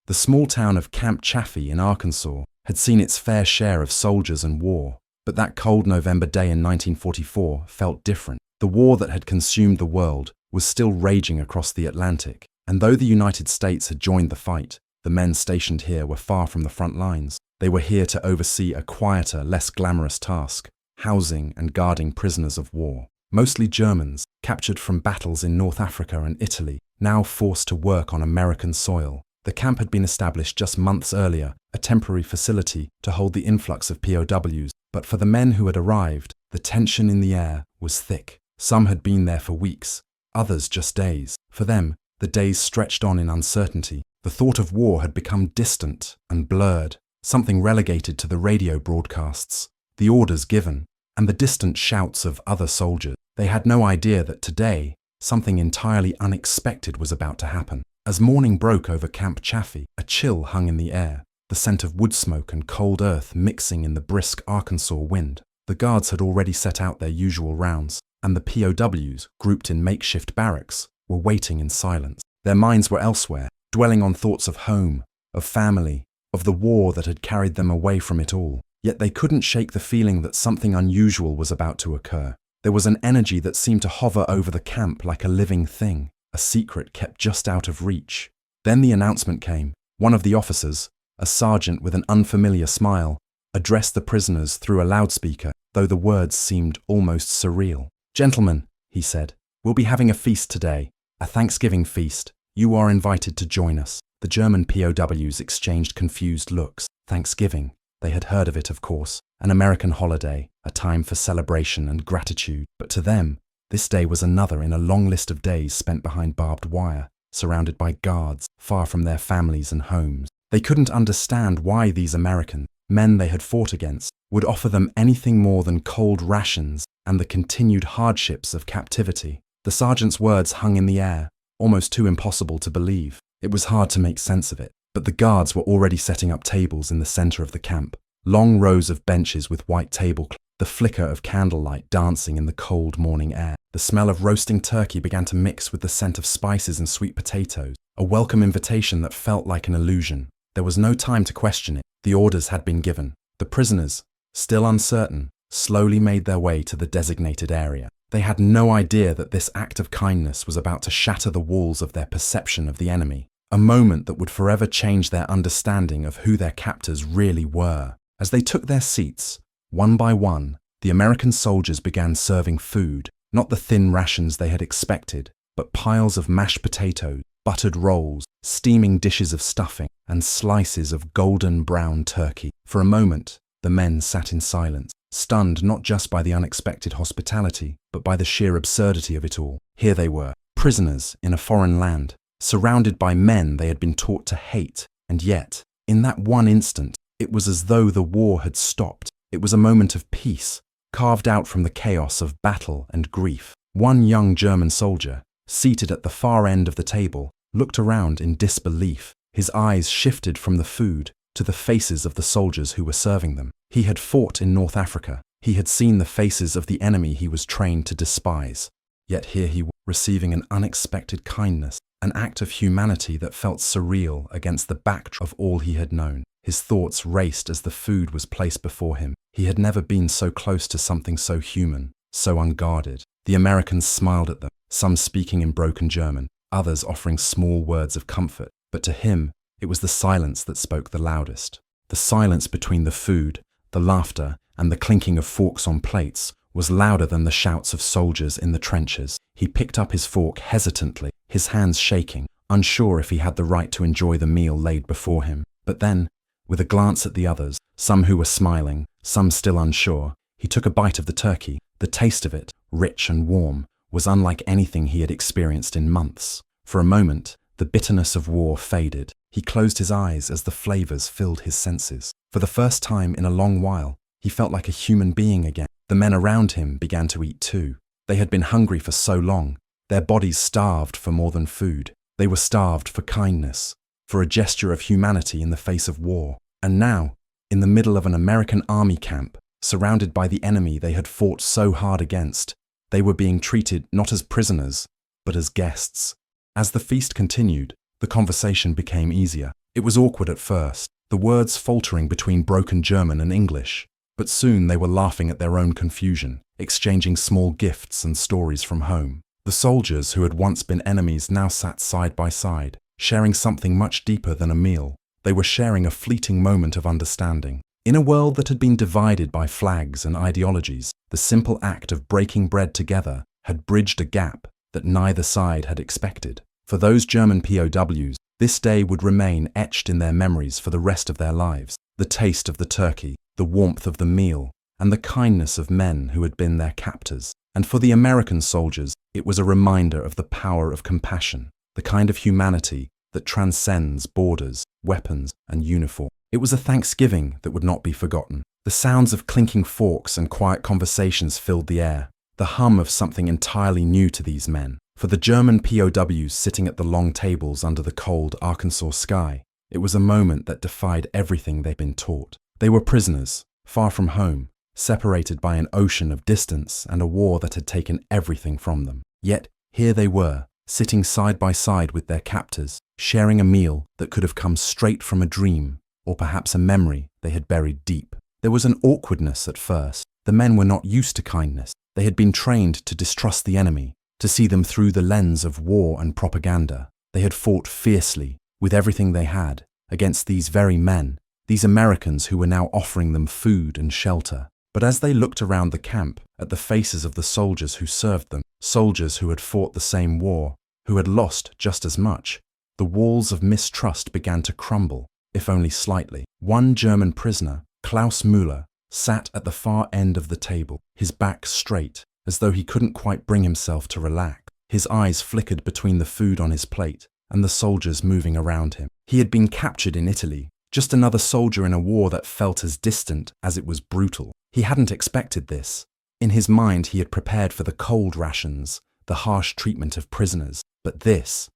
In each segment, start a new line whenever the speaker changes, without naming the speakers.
The small town of Camp Chaffee in Arkansas had seen its fair share of soldiers and war, but that cold November day in 1944 felt different. The war that had consumed the world was still raging across the Atlantic, and though the United States had joined the fight, the men stationed here were far from the front lines. They were here to oversee a quieter, less glamorous task, housing and guarding prisoners of war, mostly Germans, captured from battles in North Africa and Italy, now forced to work on American soil. The camp had been established just months earlier, a temporary facility to hold the influx of POWs, but for the men who had arrived, the tension in the air was thick. Some had been there for weeks, others just days. For them, the days stretched on in uncertainty. The thought of war had become distant and blurred, something relegated to the radio broadcasts, the orders given, and the distant shouts of other soldiers. They had no idea that today, something entirely unexpected was about to happen. As morning broke over Camp Chaffee, a chill hung in the air, the scent of wood smoke and cold earth mixing in the brisk Arkansas wind. The guards had already set out their usual rounds, and the POWs, grouped in makeshift barracks, were waiting in silence. Their minds were elsewhere, dwelling on thoughts of home, of family, of the war that had carried them away from it all. Yet they couldn't shake the feeling that something unusual was about to occur. There was an energy that seemed to hover over the camp like a living thing, a secret kept just out of reach. Then the announcement came. One of the officers, a sergeant with an unfamiliar smile, addressed the prisoners through a loudspeaker, though the words seemed almost surreal. "Gentlemen," he said, "we'll be having a feast today, a Thanksgiving feast. You are invited to join us." The German POWs exchanged confused looks. Thanksgiving. They had heard of it, of course, an American holiday, a time for celebration and gratitude. But to them, this day was another in a long list of days spent behind barbed wire, surrounded by guards, far from their families and homes. They couldn't understand why these Americans, men they had fought against, would offer them anything more than cold rations and the continued hardships of captivity. The sergeant's words hung in the air, almost too impossible to believe. It was hard to make sense of it, but the guards were already setting up tables in the center of the camp, long rows of benches with white tablecloths, the flicker of candlelight dancing in the cold morning air. The smell of roasting turkey began to mix with the scent of spices and sweet potatoes, a welcome invitation that felt like an illusion. There was no time to question it. The orders had been given. The prisoners, still uncertain, slowly made their way to the designated area. They had no idea that this act of kindness was about to shatter the walls of their perception of the enemy, a moment that would forever change their understanding of who their captors really were. As they took their seats, one by one, the American soldiers began serving food, not the thin rations they had expected, but piles of mashed potatoes, buttered rolls, steaming dishes of stuffing, and slices of golden brown turkey. For a moment, the men sat in silence, stunned not just by the unexpected hospitality, but by the sheer absurdity of it all. Here they were, prisoners in a foreign land, surrounded by men they had been taught to hate, and yet, in that one instant, it was as though the war had stopped. It was a moment of peace, carved out from the chaos of battle and grief. One young German soldier, seated at the far end of the table, looked around in disbelief. His eyes shifted from the food to the faces of the soldiers who were serving them. He had fought in North Africa. He had seen the faces of the enemy he was trained to despise. Yet here he was, receiving an unexpected kindness, an act of humanity that felt surreal against the backdrop of all he had known. His thoughts raced as the food was placed before him. He had never been so close to something so human, so unguarded. The Americans smiled at them, some speaking in broken German, others offering small words of comfort. But to him, it was the silence that spoke the loudest. The silence between the food, the laughter, and the clinking of forks on plates was louder than the shouts of soldiers in the trenches. He picked up his fork hesitantly, his hands shaking, unsure if he had the right to enjoy the meal laid before him. But then, with a glance at the others, some who were smiling, some still unsure, he took a bite of the turkey. The taste of it, rich and warm, was unlike anything he had experienced in months. For a moment, the bitterness of war faded. He closed his eyes as the flavors filled his senses. For the first time in a long while, he felt like a human being again. The men around him began to eat too. They had been hungry for so long. Their bodies starved for more than food. They were starved for kindness, for a gesture of humanity in the face of war. And now, in the middle of an American army camp, surrounded by the enemy they had fought so hard against, they were being treated not as prisoners, but as guests. As the feast continued, the conversation became easier. It was awkward at first, the words faltering between broken German and English, but soon they were laughing at their own confusion, exchanging small gifts and stories from home. The soldiers who had once been enemies now sat side by side, sharing something much deeper than a meal. They were sharing a fleeting moment of understanding. In a world that had been divided by flags and ideologies, the simple act of breaking bread together had bridged a gap that neither side had expected. For those German POWs, this day would remain etched in their memories for the rest of their lives. The taste of the turkey, the warmth of the meal, and the kindness of men who had been their captors. And for the American soldiers, it was a reminder of the power of compassion, the kind of humanity that transcends borders, weapons, and uniform. It was a Thanksgiving that would not be forgotten. The sounds of clinking forks and quiet conversations filled the air, the hum of something entirely new to these men. For the German POWs sitting at the long tables under the cold Arkansas sky, it was a moment that defied everything they'd been taught. They were prisoners, far from home, separated by an ocean of distance and a war that had taken everything from them. Yet, here they were, sitting side by side with their captors, sharing a meal that could have come straight from a dream, or perhaps a memory they had buried deep. There was an awkwardness at first. The men were not used to kindness. They had been trained to distrust the enemy, to see them through the lens of war and propaganda. They had fought fiercely, with everything they had, against these very men, these Americans who were now offering them food and shelter. But as they looked around the camp, at the faces of the soldiers who served them, soldiers who had fought the same war, who had lost just as much, the walls of mistrust began to crumble, if only slightly. One German prisoner, Klaus Müller, sat at the far end of the table, his back straight, as though he couldn't quite bring himself to relax. His eyes flickered between the food on his plate and the soldiers moving around him. He had been captured in Italy, just another soldier in a war that felt as distant as it was brutal. He hadn't expected this. In his mind, he had prepared for the cold rations, the harsh treatment of prisoners. But this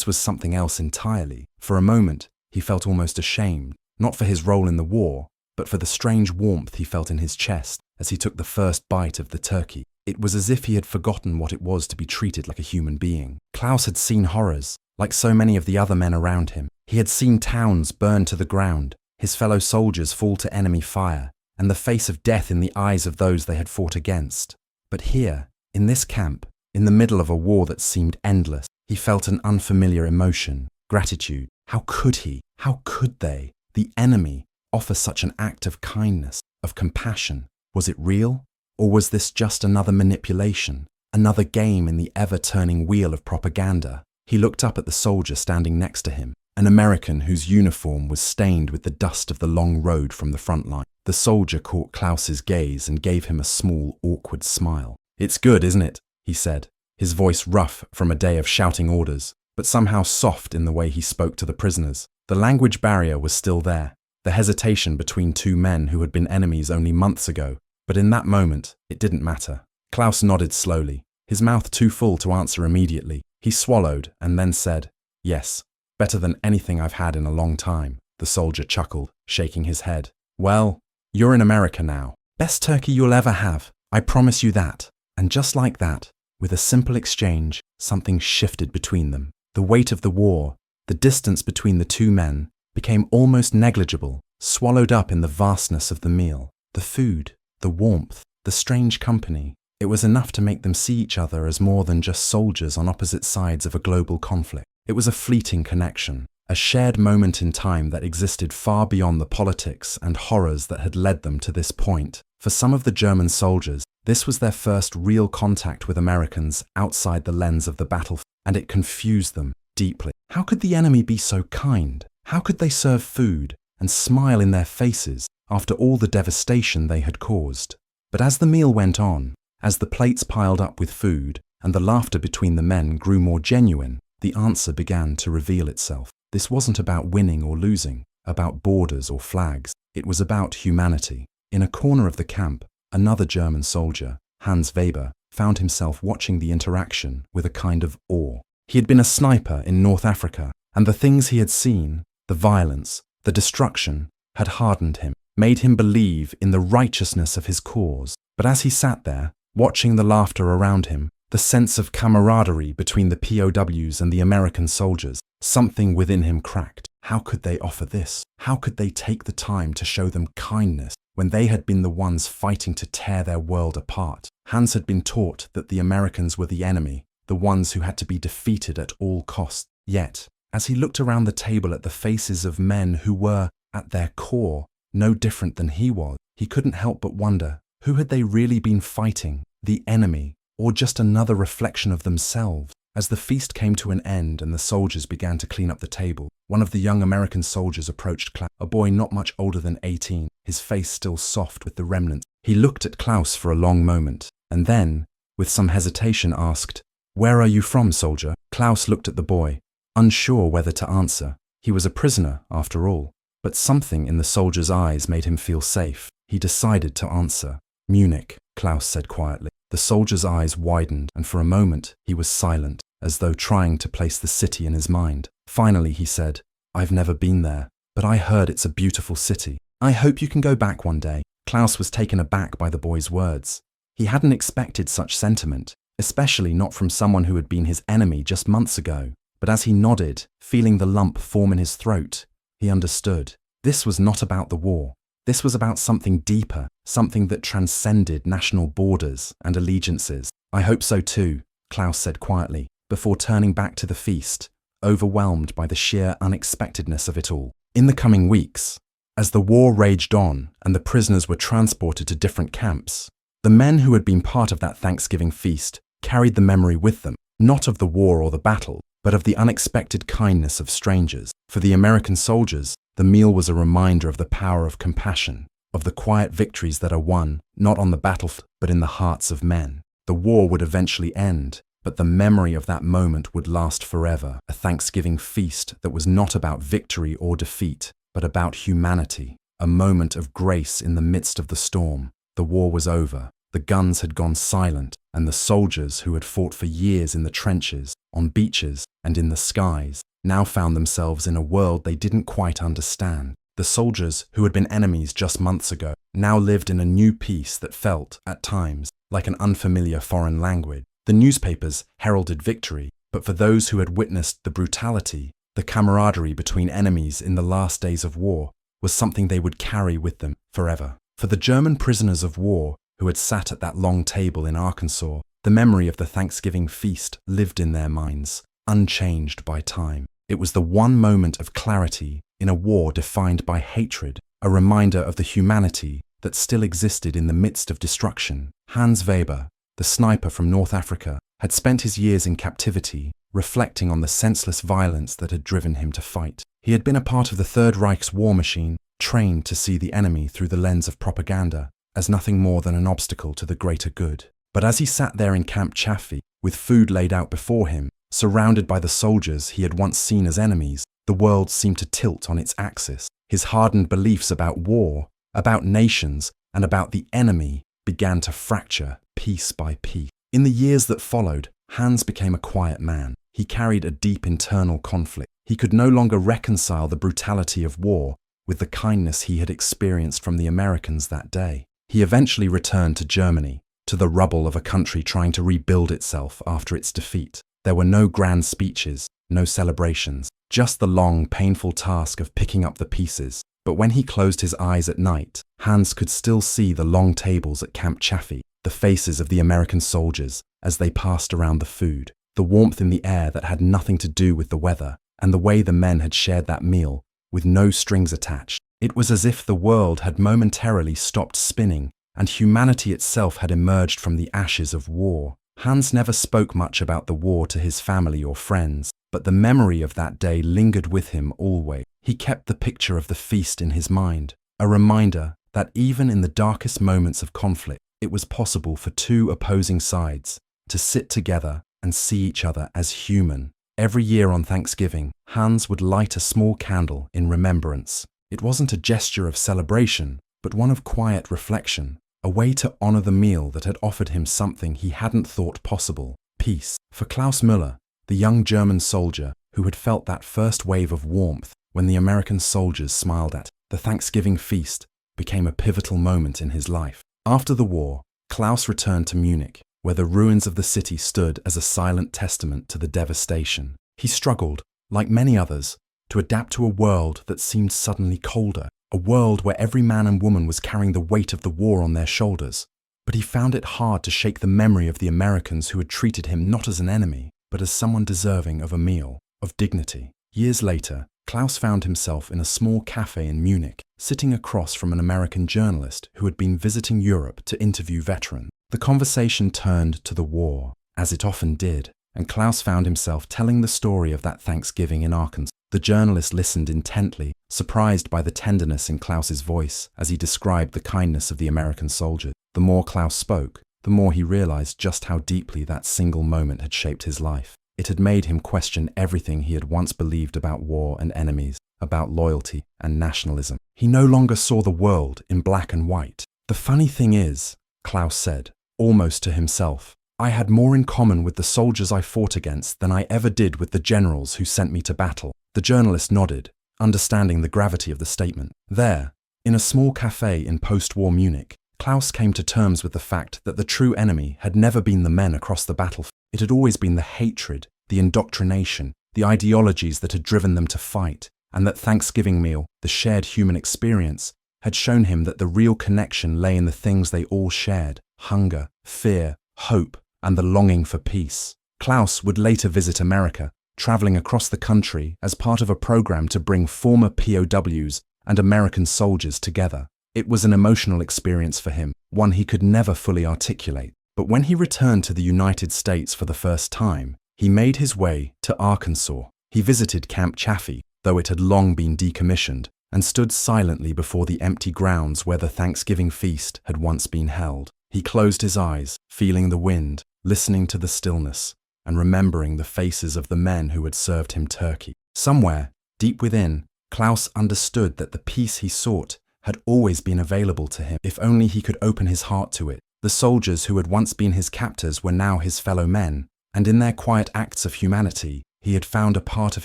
was something else entirely. For a moment, he felt almost ashamed, not for his role in the war, but for the strange warmth he felt in his chest as he took the first bite of the turkey. It was as if he had forgotten what it was to be treated like a human being. Klaus had seen horrors, like so many of the other men around him. He had seen towns burn to the ground, his fellow soldiers fall to enemy fire, and the face of death in the eyes of those they had fought against. But here, in this camp, in the middle of a war that seemed endless, he felt an unfamiliar emotion, gratitude. How could he? How could they, the enemy, offer such an act of kindness, of compassion? Was it real? Or was this just another manipulation, another game in the ever-turning wheel of propaganda? He looked up at the soldier standing next to him, an American whose uniform was stained with the dust of the long road from the front line. The soldier caught Klaus's gaze and gave him a small, awkward smile. "It's good, isn't it?" he said, his voice rough from a day of shouting orders, but somehow soft in the way he spoke to the prisoners. The language barrier was still there, the hesitation between two men who had been enemies only months ago, but in that moment, it didn't matter. Klaus nodded slowly, his mouth too full to answer immediately. He swallowed and then said, "Yes, better than anything I've had in a long time." The soldier chuckled, shaking his head. "Well, you're in America now. Best turkey you'll ever have, I promise you that." And just like that, with a simple exchange, something shifted between them. The weight of the war, the distance between the two men, became almost negligible, swallowed up in the vastness of the meal. The food, the warmth, the strange company. It was enough to make them see each other as more than just soldiers on opposite sides of a global conflict. It was a fleeting connection, a shared moment in time that existed far beyond the politics and horrors that had led them to this point. For some of the German soldiers, this was their first real contact with Americans outside the lens of the battlefield, and it confused them deeply. How could the enemy be so kind? How could they serve food and smile in their faces after all the devastation they had caused? But as the meal went on, as the plates piled up with food and the laughter between the men grew more genuine, the answer began to reveal itself. This wasn't about winning or losing, about borders or flags. It was about humanity. In a corner of the camp, another German soldier, Hans Weber, found himself watching the interaction with a kind of awe. He had been a sniper in North Africa, and the things he had seen, the violence, the destruction, had hardened him, made him believe in the righteousness of his cause. But as he sat there, watching the laughter around him, the sense of camaraderie between the POWs and the American soldiers, something within him cracked. How could they offer this? How could they take the time to show them kindness when they had been the ones fighting to tear their world apart? Hans had been taught that the Americans were the enemy, the ones who had to be defeated at all costs. Yet, as he looked around the table at the faces of men who were, at their core, no different than he was, he couldn't help but wonder, who had they really been fighting? The enemy, or just another reflection of themselves? As the feast came to an end and the soldiers began to clean up the table, one of the young American soldiers approached Klaus, a boy not much older than 18, his face still soft with the remnants. He looked at Klaus for a long moment, and then, with some hesitation, asked, "Where are you from, soldier?" Klaus looked at the boy, unsure whether to answer. He was a prisoner, after all, but something in the soldier's eyes made him feel safe. He decided to answer. "Munich," Klaus said quietly. The soldier's eyes widened, and for a moment he was silent, as though trying to place the city in his mind. Finally he said, "I've never been there, but I heard it's a beautiful city. I hope you can go back one day." Klaus was taken aback by the boy's words. He hadn't expected such sentiment, especially not from someone who had been his enemy just months ago. But as he nodded, feeling the lump form in his throat, he understood. This was not about the war. This was about something deeper, something that transcended national borders and allegiances. "I hope so too," Klaus said quietly, before turning back to the feast, overwhelmed by the sheer unexpectedness of it all. In the coming weeks, as the war raged on and the prisoners were transported to different camps, the men who had been part of that Thanksgiving feast carried the memory with them, not of the war or the battle, but of the unexpected kindness of strangers. For the American soldiers, the meal was a reminder of the power of compassion, of the quiet victories that are won, not on the battlefield, but in the hearts of men. The war would eventually end, but the memory of that moment would last forever. A Thanksgiving feast that was not about victory or defeat, but about humanity. A moment of grace in the midst of the storm. The war was over. The guns had gone silent, and the soldiers who had fought for years in the trenches, on beaches, and in the skies, now found themselves in a world they didn't quite understand. The soldiers who had been enemies just months ago now lived in a new peace that felt, at times, like an unfamiliar foreign language. The newspapers heralded victory, but for those who had witnessed the brutality, the camaraderie between enemies in the last days of war was something they would carry with them forever. For the German prisoners of war who had sat at that long table in Arkansas, the memory of the Thanksgiving feast lived in their minds, unchanged by time. It was the one moment of clarity in a war defined by hatred, a reminder of the humanity that still existed in the midst of destruction. Hans Weber, the sniper from North Africa, had spent his years in captivity, reflecting on the senseless violence that had driven him to fight. He had been a part of the Third Reich's war machine, trained to see the enemy through the lens of propaganda, as nothing more than an obstacle to the greater good. But as he sat there in Camp Chaffee, with food laid out before him, surrounded by the soldiers he had once seen as enemies, the world seemed to tilt on its axis. His hardened beliefs about war, about nations, and about the enemy began to fracture piece by piece. In the years that followed, Hans became a quiet man. He carried a deep internal conflict. He could no longer reconcile the brutality of war with the kindness he had experienced from the Americans that day. He eventually returned to Germany, to the rubble of a country trying to rebuild itself after its defeat. There were no grand speeches, no celebrations, just the long, painful task of picking up the pieces. But when he closed his eyes at night, Hans could still see the long tables at Camp Chaffee, the faces of the American soldiers as they passed around the food, the warmth in the air that had nothing to do with the weather, and the way the men had shared that meal, with no strings attached. It was as if the world had momentarily stopped spinning, and humanity itself had emerged from the ashes of war. Hans never spoke much about the war to his family or friends, but the memory of that day lingered with him always. He kept the picture of the feast in his mind, a reminder that even in the darkest moments of conflict, it was possible for two opposing sides to sit together and see each other as human. Every year on Thanksgiving, Hans would light a small candle in remembrance. It wasn't a gesture of celebration, but one of quiet reflection, a way to honor the meal that had offered him something he hadn't thought possible: peace. For Klaus Müller, the young German soldier who had felt that first wave of warmth when the American soldiers smiled at, the Thanksgiving feast became a pivotal moment in his life. After the war, Klaus returned to Munich, where the ruins of the city stood as a silent testament to the devastation. He struggled, like many others, to adapt to a world that seemed suddenly colder, a world where every man and woman was carrying the weight of the war on their shoulders. But he found it hard to shake the memory of the Americans who had treated him not as an enemy, but as someone deserving of a meal, of dignity. Years later, Klaus found himself in a small cafe in Munich, sitting across from an American journalist who had been visiting Europe to interview veterans. The conversation turned to the war, as it often did, and Klaus found himself telling the story of that Thanksgiving in Arkansas. The journalist listened intently, surprised by the tenderness in Klaus's voice as he described the kindness of the American soldiers. The more Klaus spoke, the more he realized just how deeply that single moment had shaped his life. It had made him question everything he had once believed about war and enemies, about loyalty and nationalism. He no longer saw the world in black and white. The funny thing is, Klaus said, almost to himself, I had more in common with the soldiers I fought against than I ever did with the generals who sent me to battle. The journalist nodded, understanding the gravity of the statement. There, in a small cafe in post-war Munich, Klaus came to terms with the fact that the true enemy had never been the men across the battlefield. It had always been the hatred, the indoctrination, the ideologies that had driven them to fight, and that Thanksgiving meal, the shared human experience, had shown him that the real connection lay in the things they all shared: hunger, fear, hope, and the longing for peace. Klaus would later visit America, traveling across the country as part of a program to bring former POWs and American soldiers together. It was an emotional experience for him, one he could never fully articulate. But when he returned to the United States for the first time, he made his way to Arkansas. He visited Camp Chaffee, though it had long been decommissioned, and stood silently before the empty grounds where the Thanksgiving feast had once been held. He closed his eyes, feeling the wind, listening to the stillness, and remembering the faces of the men who had served him turkey. Somewhere, deep within, Klaus understood that the peace he sought had always been available to him, if only he could open his heart to it. The soldiers who had once been his captors were now his fellow men, and in their quiet acts of humanity, he had found a part of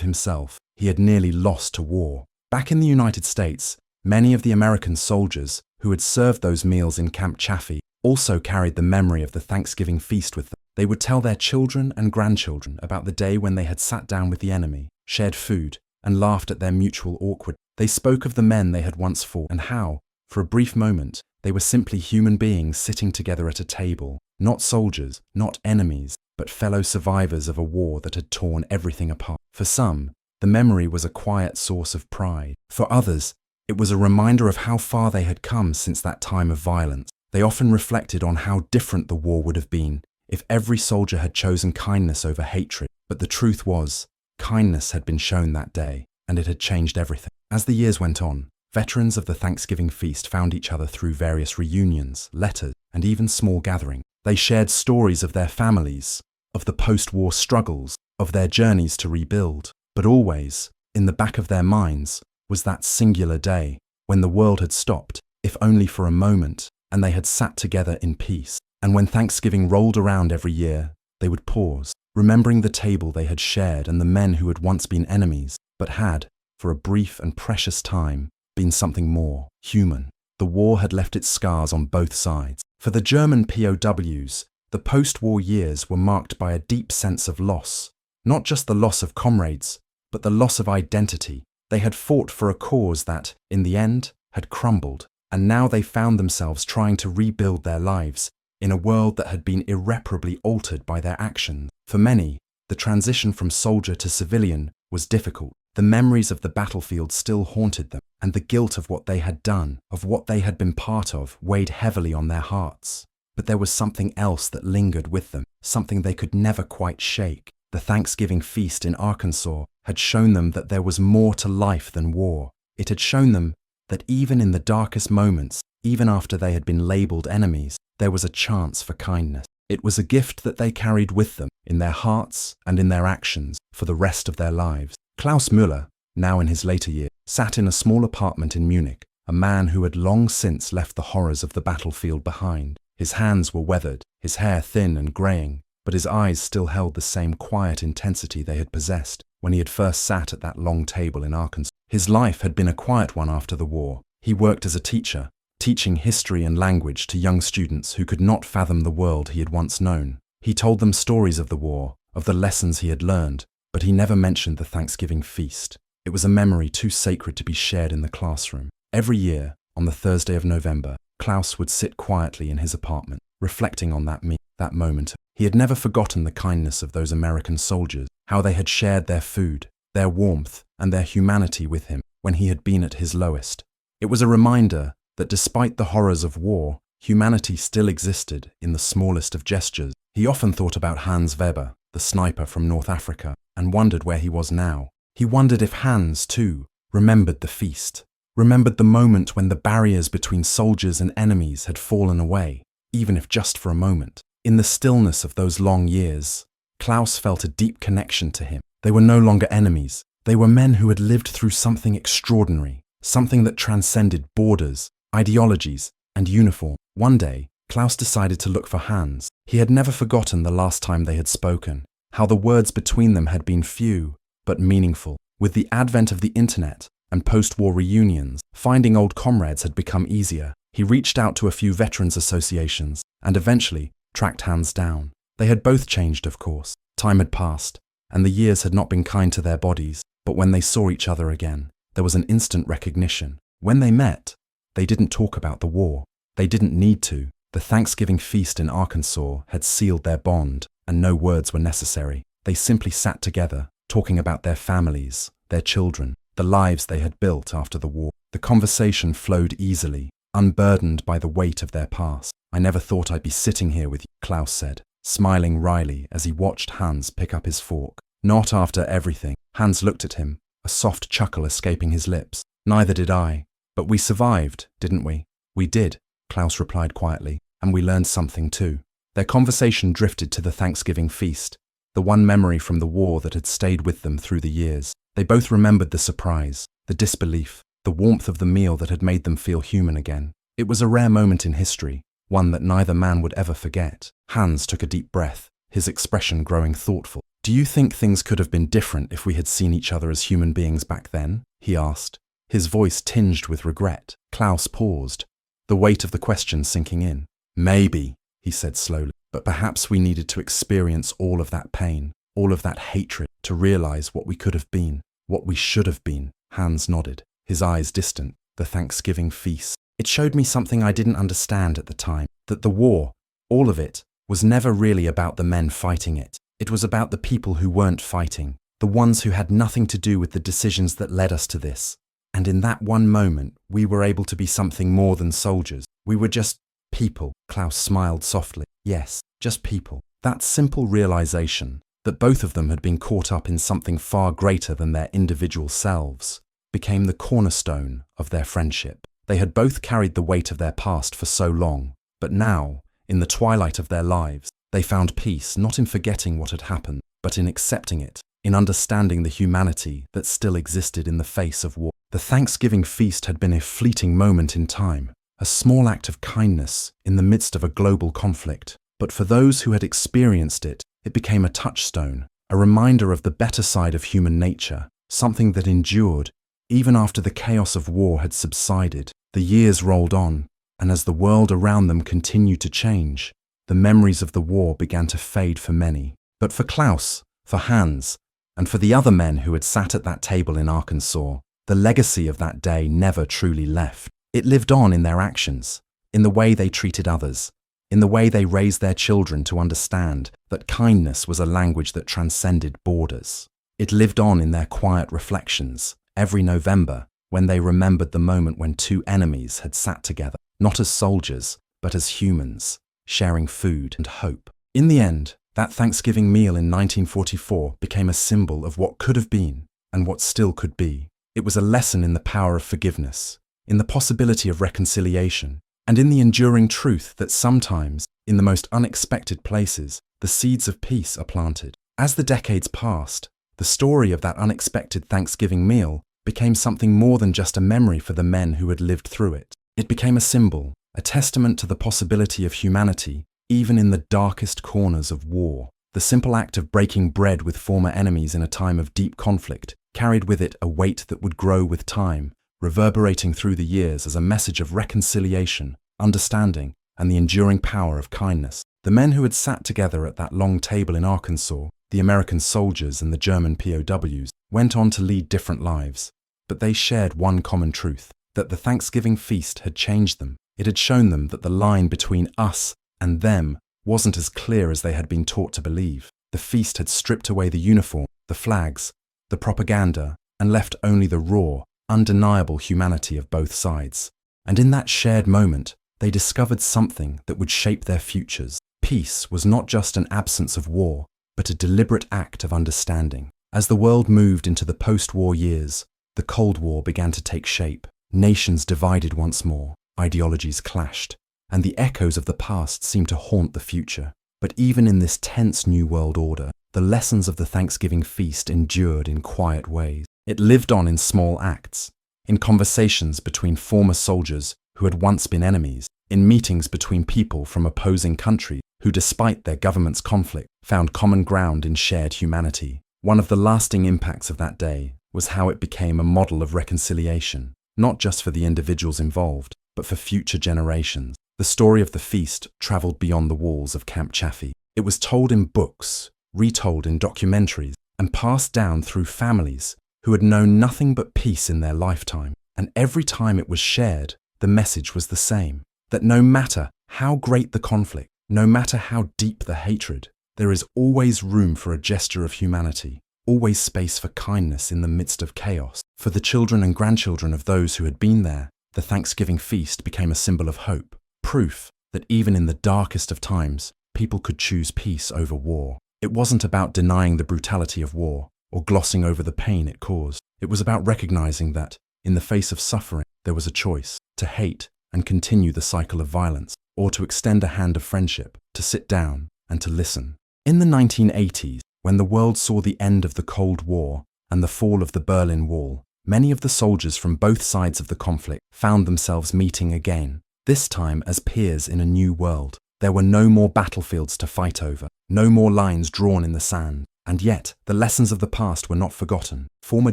himself he had nearly lost to war. Back in the United States, many of the American soldiers who had served those meals in Camp Chaffee also carried the memory of the Thanksgiving feast with them. They would tell their children and grandchildren about the day when they had sat down with the enemy, shared food, and laughed at their mutual awkwardness. They spoke of the men they had once fought and how, for a brief moment, they were simply human beings sitting together at a table, not soldiers, not enemies, but fellow survivors of a war that had torn everything apart. For some, the memory was a quiet source of pride. For others, it was a reminder of how far they had come since that time of violence. They often reflected on how different the war would have been if every soldier had chosen kindness over hatred. But the truth was, kindness had been shown that day, and it had changed everything. As the years went on, veterans of the Thanksgiving feast found each other through various reunions, letters, and even small gatherings. They shared stories of their families, of the post-war struggles, of their journeys to rebuild. But always, in the back of their minds, was that singular day when the world had stopped, if only for a moment, and they had sat together in peace. And when Thanksgiving rolled around every year, they would pause, remembering the table they had shared and the men who had once been enemies, but had, for a brief and precious time, been something more, human. The war had left its scars on both sides. For the German POWs, the post-war years were marked by a deep sense of loss, not just the loss of comrades, but the loss of identity. They had fought for a cause that, in the end, had crumbled, and now they found themselves trying to rebuild their lives in a world that had been irreparably altered by their actions. For many, the transition from soldier to civilian was difficult. The memories of the battlefield still haunted them, and the guilt of what they had done, of what they had been part of, weighed heavily on their hearts. But there was something else that lingered with them, something they could never quite shake. The Thanksgiving feast in Arkansas had shown them that there was more to life than war. It had shown them that even in the darkest moments, even after they had been labeled enemies, there was a chance for kindness. It was a gift that they carried with them, in their hearts and in their actions, for the rest of their lives. Klaus Müller, now in his later years, sat in a small apartment in Munich, a man who had long since left the horrors of the battlefield behind. His hands were weathered, his hair thin and greying, but his eyes still held the same quiet intensity they had possessed when he had first sat at that long table in Arkansas. His life had been a quiet one after the war. He worked as a teacher, teaching history and language to young students who could not fathom the world he had once known. He told them stories of the war, of the lessons he had learned, but he never mentioned the Thanksgiving feast. It was a memory too sacred to be shared in the classroom. Every year, on the Thursday of November, Klaus would sit quietly in his apartment, reflecting on that moment. He had never forgotten the kindness of those American soldiers, how they had shared their food, their warmth, and their humanity with him when he had been at his lowest. It was a reminder that despite the horrors of war, humanity still existed in the smallest of gestures. He often thought about Hans Weber, the sniper from North Africa, and wondered where he was now. He wondered if Hans, too, remembered the feast, remembered the moment when the barriers between soldiers and enemies had fallen away, even if just for a moment. In the stillness of those long years, Klaus felt a deep connection to him. They were no longer enemies. They were men who had lived through something extraordinary, something that transcended borders, ideologies, and uniform. One day, Klaus decided to look for Hans. He had never forgotten the last time they had spoken, how the words between them had been few, but meaningful. With the advent of the internet and post-war reunions, finding old comrades had become easier. He reached out to a few veterans associations and eventually tracked Hans down. They had both changed, of course. Time had passed, and the years had not been kind to their bodies, but when they saw each other again, there was an instant recognition. When they met, they didn't talk about the war. They didn't need to. The Thanksgiving feast in Arkansas had sealed their bond, and no words were necessary. They simply sat together, talking about their families, their children, the lives they had built after the war. The conversation flowed easily, unburdened by the weight of their past. "I never thought I'd be sitting here with you," Klaus said, smiling wryly as he watched Hans pick up his fork. "Not after everything." Hans looked at him, a soft chuckle escaping his lips. "Neither did I. But we survived, didn't we?" "We did," Klaus replied quietly, "and we learned something too." Their conversation drifted to the Thanksgiving feast, the one memory from the war that had stayed with them through the years. They both remembered the surprise, the disbelief, the warmth of the meal that had made them feel human again. It was a rare moment in history, one that neither man would ever forget. Hans took a deep breath, his expression growing thoughtful. "Do you think things could have been different if we had seen each other as human beings back then?" he asked, his voice tinged with regret. Klaus paused, the weight of the question sinking in. "Maybe," he said slowly, "but perhaps we needed to experience all of that pain, all of that hatred, to realize what we could have been, what we should have been." Hans nodded, his eyes distant. "The Thanksgiving feast. It showed me something I didn't understand at the time, that the war, all of it, was never really about the men fighting it. It was about the people who weren't fighting, the ones who had nothing to do with the decisions that led us to this. And in that one moment, we were able to be something more than soldiers. We were just people." Klaus smiled softly. "Yes, just people." That simple realization, that both of them had been caught up in something far greater than their individual selves, became the cornerstone of their friendship. They had both carried the weight of their past for so long, but now, in the twilight of their lives, they found peace not in forgetting what had happened, but in accepting it, in understanding the humanity that still existed in the face of war. The Thanksgiving feast had been a fleeting moment in time, a small act of kindness in the midst of a global conflict. But for those who had experienced it, it became a touchstone, a reminder of the better side of human nature, something that endured even after the chaos of war had subsided. The years rolled on, and as the world around them continued to change, the memories of the war began to fade for many. But for Klaus, for Hans, and for the other men who had sat at that table in Arkansas, the legacy of that day never truly left. It lived on in their actions, in the way they treated others, in the way they raised their children to understand that kindness was a language that transcended borders. It lived on in their quiet reflections, every November, when they remembered the moment when two enemies had sat together, not as soldiers, but as humans, sharing food and hope. In the end, that Thanksgiving meal in 1944 became a symbol of what could have been and what still could be. It was a lesson in the power of forgiveness, in the possibility of reconciliation, and in the enduring truth that sometimes, in the most unexpected places, the seeds of peace are planted. As the decades passed, the story of that unexpected Thanksgiving meal became something more than just a memory for the men who had lived through it. It became a symbol, a testament to the possibility of humanity, even in the darkest corners of war. The simple act of breaking bread with former enemies in a time of deep conflict carried with it a weight that would grow with time, reverberating through the years as a message of reconciliation, understanding, and the enduring power of kindness. The men who had sat together at that long table in Arkansas The American soldiers and the German POWs went on to lead different lives, but they shared one common truth, that the Thanksgiving feast had changed them. It had shown them that the line between us and them wasn't as clear as they had been taught to believe. The feast had stripped away the uniform, the flags, the propaganda, and left only the raw, undeniable humanity of both sides. And in that shared moment, they discovered something that would shape their futures. Peace was not just an absence of war, but a deliberate act of understanding. As the world moved into the post-war years, the Cold War began to take shape. Nations divided once more, ideologies clashed, and the echoes of the past seemed to haunt the future. But even in this tense new world order, the lessons of the Thanksgiving feast endured in quiet ways. It lived on in small acts, in conversations between former soldiers who had once been enemies, in meetings between people from opposing countries who, despite their government's conflict, found common ground in shared humanity. One of the lasting impacts of that day was how it became a model of reconciliation, not just for the individuals involved, but for future generations. The story of the feast traveled beyond the walls of Camp Chaffee. It was told in books, retold in documentaries, and passed down through families who had known nothing but peace in their lifetime. And every time it was shared, the message was the same, that no matter how great the conflict, no matter how deep the hatred, there is always room for a gesture of humanity, always space for kindness in the midst of chaos. For the children and grandchildren of those who had been there, the Thanksgiving feast became a symbol of hope, proof that even in the darkest of times, people could choose peace over war. It wasn't about denying the brutality of war or glossing over the pain it caused. It was about recognizing that, in the face of suffering, there was a choice to hate and continue the cycle of violence, or to extend a hand of friendship, to sit down and to listen. In the 1980s, when the world saw the end of the Cold War and the fall of the Berlin Wall, many of the soldiers from both sides of the conflict found themselves meeting again, this time as peers in a new world. There were no more battlefields to fight over, no more lines drawn in the sand. And yet, the lessons of the past were not forgotten. Former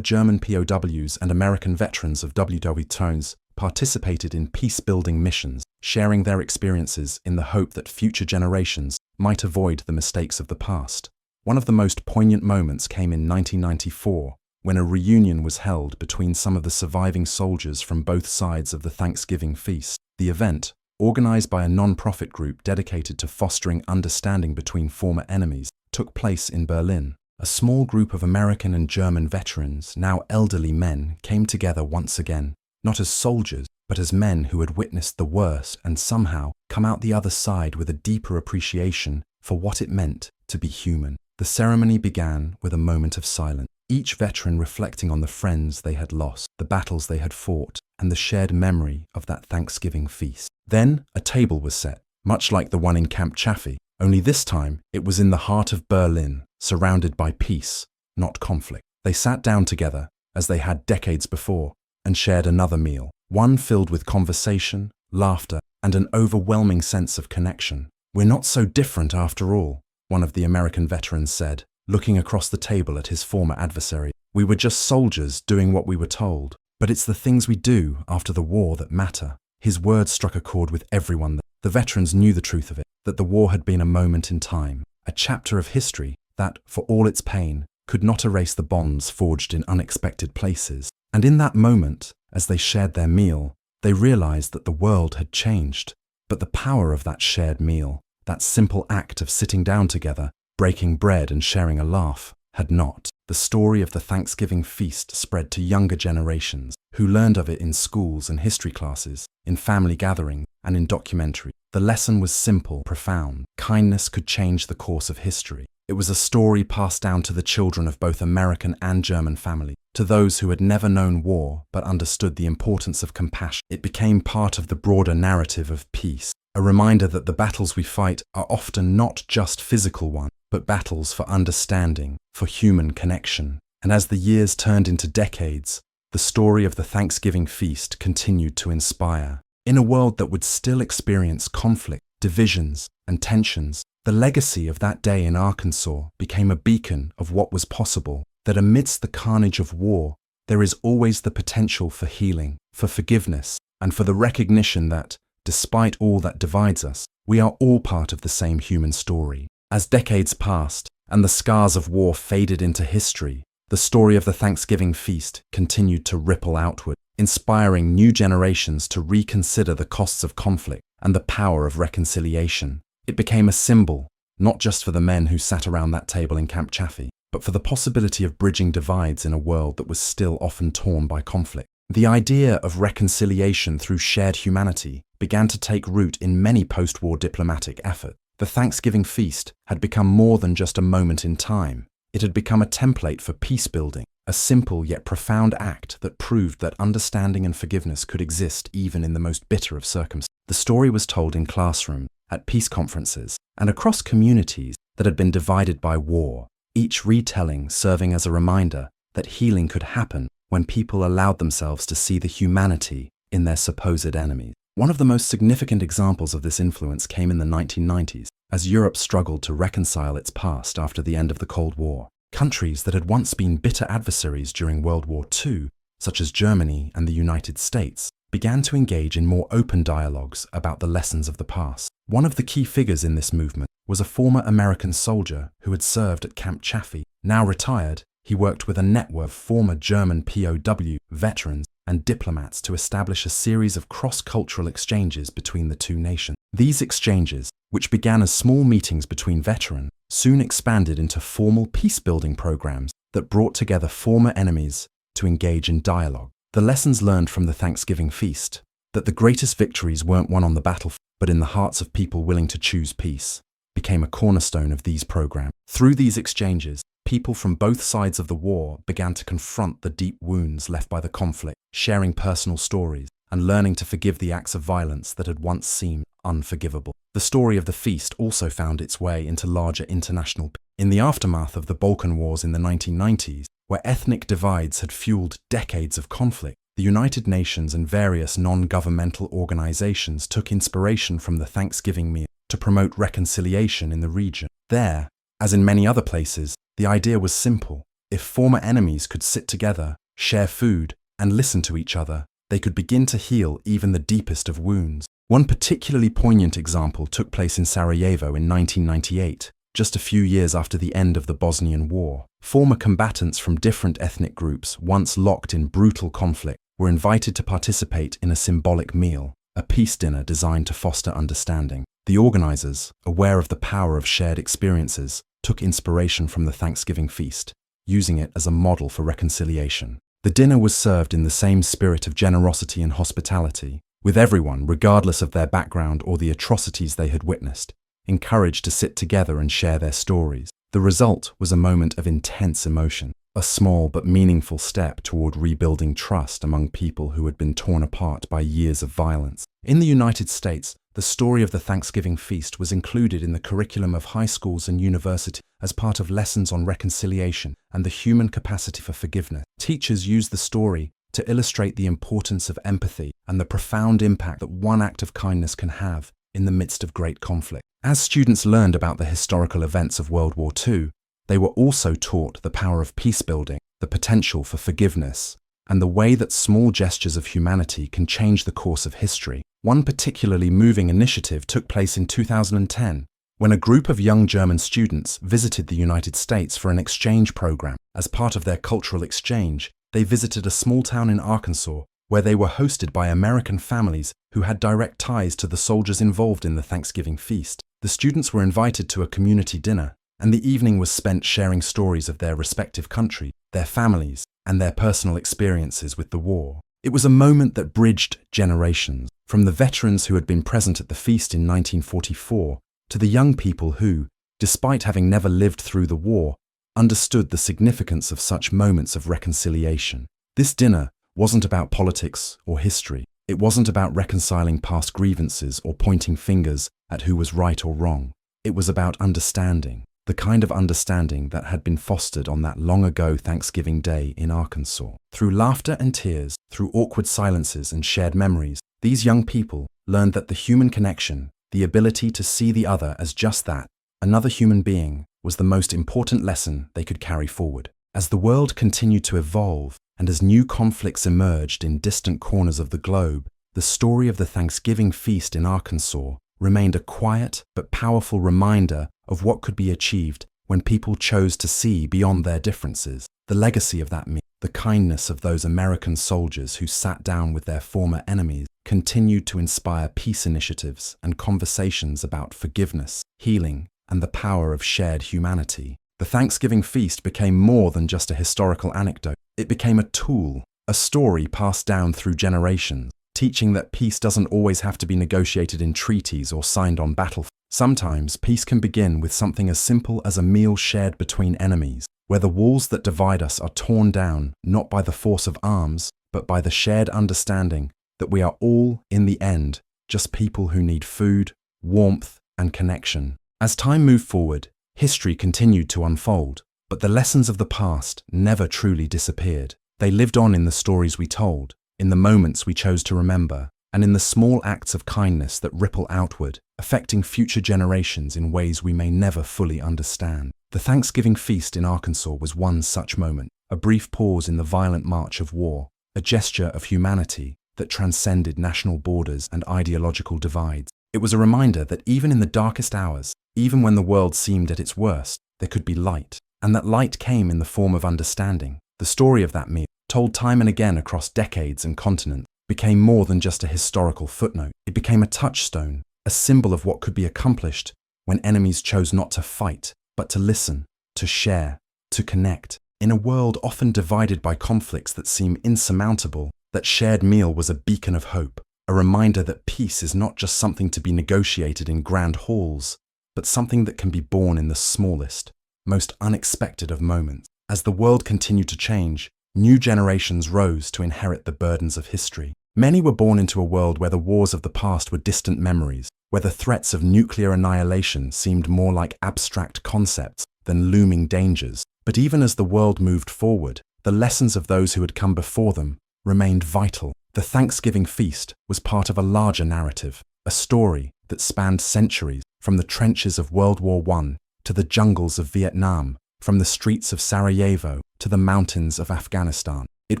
German POWs and American veterans of WWII participated in peace-building missions, sharing their experiences in the hope that future generations might avoid the mistakes of the past. One of the most poignant moments came in 1994, when a reunion was held between some of the surviving soldiers from both sides of the Thanksgiving feast. The event, organized by a non-profit group dedicated to fostering understanding between former enemies, took place in Berlin. A small group of American and German veterans, now elderly men, came together once again, not as soldiers, but as men who had witnessed the worst and somehow come out the other side with a deeper appreciation for what it meant to be human. The ceremony began with a moment of silence, each veteran reflecting on the friends they had lost, the battles they had fought, and the shared memory of that Thanksgiving feast. Then a table was set, much like the one in Camp Chaffee, only this time it was in the heart of Berlin, surrounded by peace, not conflict. They sat down together, as they had decades before, and shared another meal, one filled with conversation, laughter, and an overwhelming sense of connection. "We're not so different after all," one of the American veterans said, looking across the table at his former adversary. "We were just soldiers doing what we were told, but it's the things we do after the war that matter." His words struck a chord with everyone. The veterans knew the truth of it, that the war had been a moment in time, a chapter of history that, for all its pain, could not erase the bonds forged in unexpected places. And in that moment, as they shared their meal, they realized that the world had changed. But the power of that shared meal, that simple act of sitting down together, breaking bread and sharing a laugh, had not. The story of the Thanksgiving feast spread to younger generations, who learned of it in schools and history classes, in family gatherings, and in documentaries. The lesson was simple, profound. Kindness could change the course of history. It was a story passed down to the children of both American and German families, to those who had never known war but understood the importance of compassion. It became part of the broader narrative of peace, a reminder that the battles we fight are often not just physical ones, but battles for understanding, for human connection. And as the years turned into decades, the story of the Thanksgiving feast continued to inspire. In a world that would still experience conflict, divisions, and tensions, the legacy of that day in Arkansas became a beacon of what was possible, that amidst the carnage of war, there is always the potential for healing, for forgiveness, and for the recognition that, despite all that divides us, we are all part of the same human story. As decades passed, and the scars of war faded into history, the story of the Thanksgiving feast continued to ripple outward, inspiring new generations to reconsider the costs of conflict and the power of reconciliation. It became a symbol, not just for the men who sat around that table in Camp Chaffee, but for the possibility of bridging divides in a world that was still often torn by conflict. The idea of reconciliation through shared humanity began to take root in many post-war diplomatic efforts. The Thanksgiving feast had become more than just a moment in time. It had become a template for peace building, a simple yet profound act that proved that understanding and forgiveness could exist even in the most bitter of circumstances. The story was told in classrooms, at peace conferences, and across communities that had been divided by war, each retelling serving as a reminder that healing could happen when people allowed themselves to see the humanity in their supposed enemies. One of the most significant examples of this influence came in the 1990s, as Europe struggled to reconcile its past after the end of the Cold War. Countries that had once been bitter adversaries during World War II, such as Germany and the United States, began to engage in more open dialogues about the lessons of the past. One of the key figures in this movement was a former American soldier who had served at Camp Chaffee. Now retired, he worked with a network of former German POW veterans and diplomats to establish a series of cross-cultural exchanges between the two nations. These exchanges, which began as small meetings between veterans, soon expanded into formal peace-building programs that brought together former enemies to engage in dialogue. The lessons learned from the Thanksgiving feast, that the greatest victories weren't won on the battlefield, but in the hearts of people willing to choose peace, became a cornerstone of these programs. Through these exchanges, people from both sides of the war began to confront the deep wounds left by the conflict, sharing personal stories and learning to forgive the acts of violence that had once seemed unforgivable. The story of the feast also found its way into larger international. In the aftermath of the Balkan Wars in the 1990s, where ethnic divides had fueled decades of conflict, the United Nations and various non-governmental organizations took inspiration from the Thanksgiving meal to promote reconciliation in the region. There, as in many other places, the idea was simple. If former enemies could sit together, share food, and listen to each other, they could begin to heal even the deepest of wounds. One particularly poignant example took place in Sarajevo in 1998, just a few years after the end of the Bosnian War. Former combatants from different ethnic groups, once locked in brutal conflict, were invited to participate in a symbolic meal, a peace dinner designed to foster understanding. The organizers, aware of the power of shared experiences, took inspiration from the Thanksgiving feast, using it as a model for reconciliation. The dinner was served in the same spirit of generosity and hospitality, with everyone, regardless of their background or the atrocities they had witnessed, encouraged to sit together and share their stories. The result was a moment of intense emotion, a small but meaningful step toward rebuilding trust among people who had been torn apart by years of violence. In the United States, the story of the Thanksgiving feast was included in the curriculum of high schools and universities as part of lessons on reconciliation and the human capacity for forgiveness. Teachers used the story to illustrate the importance of empathy and the profound impact that one act of kindness can have in the midst of great conflict. As students learned about the historical events of World War II, they were also taught the power of peace building, the potential for forgiveness, and the way that small gestures of humanity can change the course of history. One particularly moving initiative took place in 2010, when a group of young German students visited the United States for an exchange program. As part of their cultural exchange, they visited a small town in Arkansas where they were hosted by American families who had direct ties to the soldiers involved in the Thanksgiving feast. The students were invited to a community dinner, and the evening was spent sharing stories of their respective countries, their families, and their personal experiences with the war. It was a moment that bridged generations, from the veterans who had been present at the feast in 1944 to the young people who, despite having never lived through the war, understood the significance of such moments of reconciliation. This dinner wasn't about politics or history. It wasn't about reconciling past grievances or pointing fingers at who was right or wrong. It was about understanding, the kind of understanding that had been fostered on that long ago Thanksgiving Day in Arkansas. Through laughter and tears, through awkward silences and shared memories, these young people learned that the human connection, the ability to see the other as just that, another human being, was the most important lesson they could carry forward. As the world continued to evolve, and as new conflicts emerged in distant corners of the globe, the story of the Thanksgiving feast in Arkansas remained a quiet but powerful reminder of what could be achieved when people chose to see beyond their differences. The legacy of that meal, the kindness of those American soldiers who sat down with their former enemies, continued to inspire peace initiatives and conversations about forgiveness, healing, and the power of shared humanity. The Thanksgiving feast became more than just a historical anecdote. It became a tool, a story passed down through generations, teaching that peace doesn't always have to be negotiated in treaties or signed on battlefields. Sometimes peace can begin with something as simple as a meal shared between enemies, where the walls that divide us are torn down not by the force of arms, but by the shared understanding that we are all, in the end, just people who need food, warmth, and connection. As time moved forward, history continued to unfold, but the lessons of the past never truly disappeared. They lived on in the stories we told, in the moments we chose to remember, and in the small acts of kindness that ripple outward, affecting future generations in ways we may never fully understand. The Thanksgiving feast in Arkansas was one such moment, a brief pause in the violent march of war, a gesture of humanity that transcended national borders and ideological divides. It was a reminder that even in the darkest hours, even when the world seemed at its worst, there could be light, and that light came in the form of understanding. The story of that meal, told time and again across decades and continents, became more than just a historical footnote. It became a touchstone, a symbol of what could be accomplished when enemies chose not to fight, but to listen, to share, to connect. In a world often divided by conflicts that seem insurmountable, that shared meal was a beacon of hope, a reminder that peace is not just something to be negotiated in grand halls, but something that can be born in the smallest, most unexpected of moments. As the world continued to change, new generations rose to inherit the burdens of history. Many were born into a world where the wars of the past were distant memories, where the threats of nuclear annihilation seemed more like abstract concepts than looming dangers. But even as the world moved forward, the lessons of those who had come before them remained vital. The Thanksgiving feast was part of a larger narrative, a story that spanned centuries, from the trenches of World War I to the jungles of Vietnam, from the streets of Sarajevo to the mountains of Afghanistan. It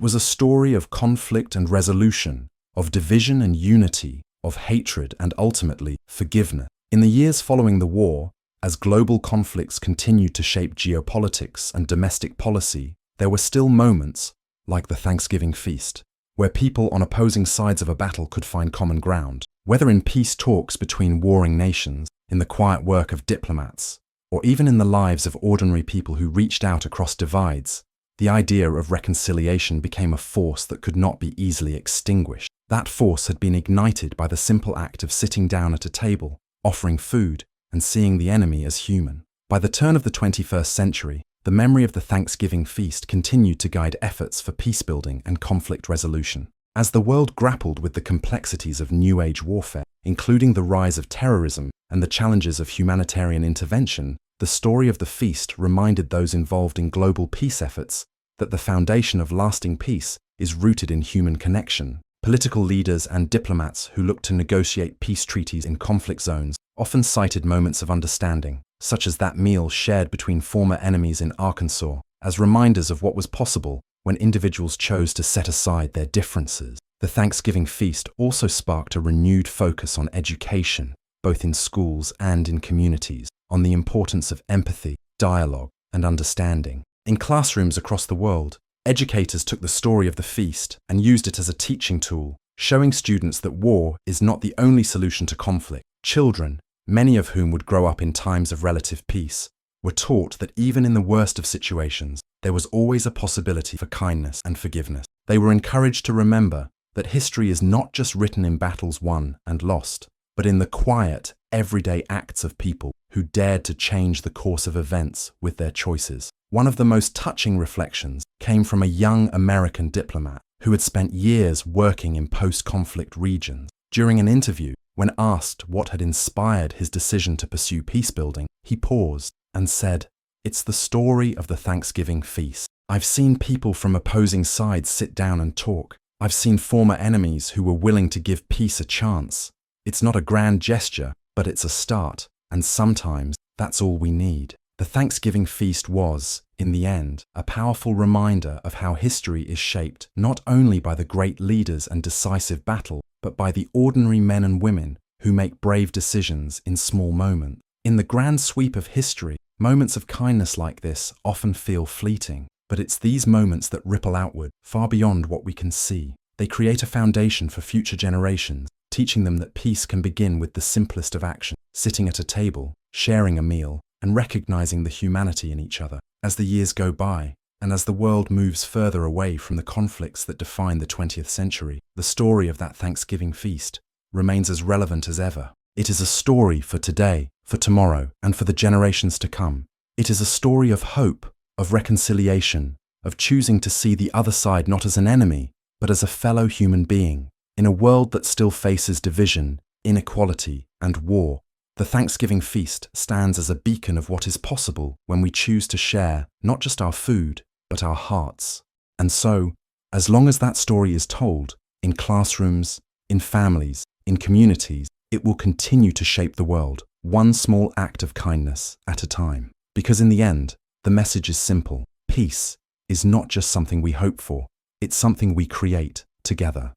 was a story of conflict and resolution, of division and unity, of hatred and ultimately forgiveness. In the years following the war, as global conflicts continued to shape geopolitics and domestic policy, there were still moments, like the Thanksgiving feast, where people on opposing sides of a battle could find common ground. Whether in peace talks between warring nations, in the quiet work of diplomats, or even in the lives of ordinary people who reached out across divides, the idea of reconciliation became a force that could not be easily extinguished. That force had been ignited by the simple act of sitting down at a table, offering food, and seeing the enemy as human. By the turn of the 21st century, the memory of the Thanksgiving feast continued to guide efforts for peacebuilding and conflict resolution. As the world grappled with the complexities of New Age warfare, including the rise of terrorism and the challenges of humanitarian intervention, the story of the feast reminded those involved in global peace efforts that the foundation of lasting peace is rooted in human connection. Political leaders and diplomats who looked to negotiate peace treaties in conflict zones often cited moments of understanding, such as that meal shared between former enemies in Arkansas, as reminders of what was possible when individuals chose to set aside their differences. The Thanksgiving feast also sparked a renewed focus on education, both in schools and in communities, on the importance of empathy, dialogue, and understanding. In classrooms across the world, educators took the story of the feast and used it as a teaching tool, showing students that war is not the only solution to conflict. Children, many of whom would grow up in times of relative peace, were taught that even in the worst of situations, there was always a possibility for kindness and forgiveness. They were encouraged to remember that history is not just written in battles won and lost, but in the quiet, everyday acts of people who dared to change the course of events with their choices. One of the most touching reflections came from a young American diplomat who had spent years working in post-conflict regions. During an interview, when asked what had inspired his decision to pursue peacebuilding, he paused and said, "It's the story of the Thanksgiving feast. I've seen people from opposing sides sit down and talk. I've seen former enemies who were willing to give peace a chance. It's not a grand gesture, but it's a start, and sometimes that's all we need." The Thanksgiving feast was, in the end, a powerful reminder of how history is shaped not only by the great leaders and decisive battle, but by the ordinary men and women who make brave decisions in small moments. In the grand sweep of history, Moments of kindness like this often feel fleeting, but it's these moments that ripple outward, far beyond what we can see. They create a foundation for future generations, teaching them that peace can begin with the simplest of actions, sitting at a table, sharing a meal, and recognizing the humanity in each other. As the years go by, and as the world moves further away from the conflicts that define the 20th century, the story of that Thanksgiving feast remains as relevant as ever. It is a story for today, for tomorrow, and for the generations to come. It is a story of hope, of reconciliation, of choosing to see the other side not as an enemy, but as a fellow human being. In a world that still faces division, inequality, and war, the Thanksgiving feast stands as a beacon of what is possible when we choose to share not just our food, but our hearts. And so, as long as that story is told, in classrooms, in families, in communities, it will continue to shape the world, one small act of kindness at a time. Because in the end, the message is simple. Peace is not just something we hope for, it's something we create together.